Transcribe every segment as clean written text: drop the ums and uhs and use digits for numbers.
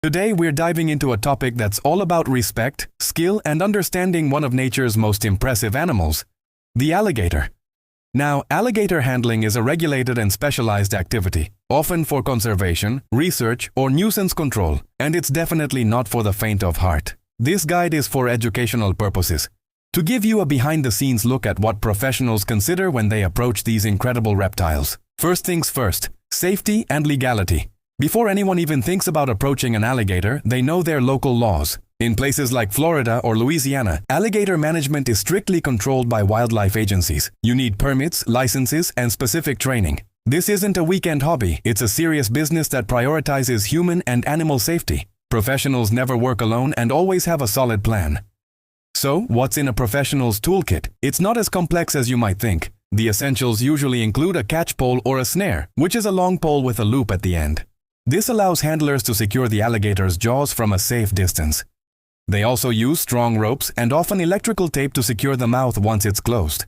Today we're diving into a topic that's all about respect, skill, and understanding one of nature's most impressive animals, the alligator. Now, alligator handling is a regulated and specialized activity, often for conservation, research, or nuisance control, and it's definitely not for the faint of heart. This guide is for educational purposes, to give you a behind-the-scenes look at what professionals consider when they approach these incredible reptiles. First things first, safety and legality. Before anyone even thinks about approaching an alligator, they know their local laws. In places like Florida or Louisiana, alligator management is strictly controlled by wildlife agencies. You need permits, licenses, and specific training. This isn't a weekend hobby, it's a serious business that prioritizes human and animal safety. Professionals never work alone and always have a solid plan. So, what's in a professional's toolkit? It's not as complex as you might think. The essentials usually include a catch pole or a snare, which is a long pole with a loop at the end. This allows handlers to secure the alligator's jaws from a safe distance. They also use strong ropes and often electrical tape to secure the mouth once it's closed.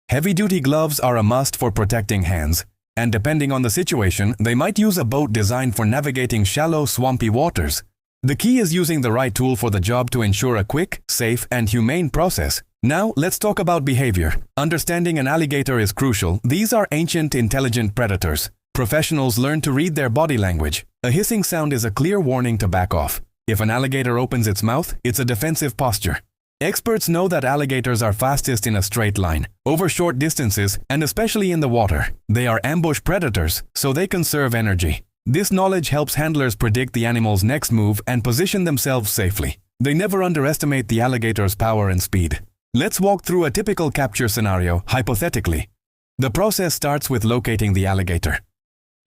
Heavy-duty gloves are a must for protecting hands, and depending on the situation, they might use a boat designed for navigating shallow, swampy waters. The key is using the right tool for the job to ensure a quick, safe, and humane process. Now, let's talk about behavior. Understanding an alligator is crucial. These are ancient, intelligent predators. Professionals learn to read their body language. A hissing sound is a clear warning to back off. If an alligator opens its mouth, it's a defensive posture. Experts know that alligators are fastest in a straight line, over short distances, and especially in the water. They are ambush predators, so they conserve energy. This knowledge helps handlers predict the animal's next move and position themselves safely. They never underestimate the alligator's power and speed. Let's walk through a typical capture scenario, hypothetically. The process starts with locating the alligator.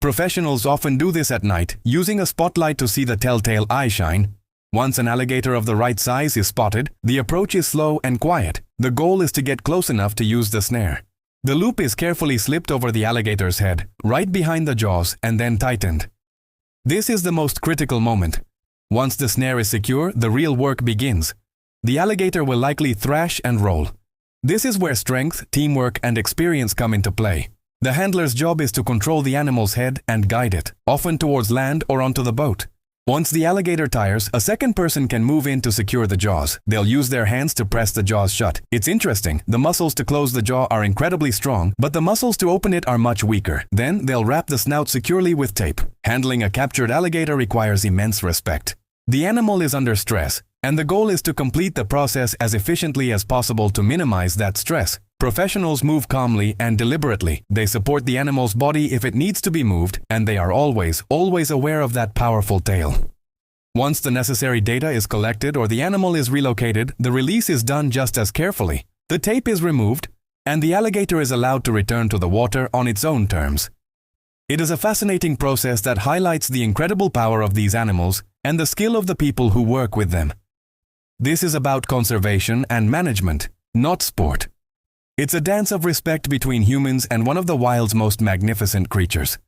Professionals often do this at night, using a spotlight to see the telltale eye shine. Once an alligator of the right size is spotted, the approach is slow and quiet. The goal is to get close enough to use the snare. The loop is carefully slipped over the alligator's head, right behind the jaws, and then tightened. This is the most critical moment. Once the snare is secure, the real work begins. The alligator will likely thrash and roll. This is where strength, teamwork, and experience come into play. The handler's job is to control the animal's head and guide it, often towards land or onto the boat. Once the alligator tires, a second person can move in to secure the jaws. They'll use their hands to press the jaws shut. It's interesting, the muscles to close the jaw are incredibly strong, but the muscles to open it are much weaker. Then, they'll wrap the snout securely with tape. Handling a captured alligator requires immense respect. The animal is under stress, and the goal is to complete the process as efficiently as possible to minimize that stress. Professionals move calmly and deliberately. They support the animal's body if it needs to be moved, and they are always aware of that powerful tail. Once the necessary data is collected or the animal is relocated, the release is done just as carefully. The tape is removed, and the alligator is allowed to return to the water on its own terms. It is a fascinating process that highlights the incredible power of these animals and the skill of the people who work with them. This is about conservation and management, not sport. It's a dance of respect between humans and one of the wild's most magnificent creatures.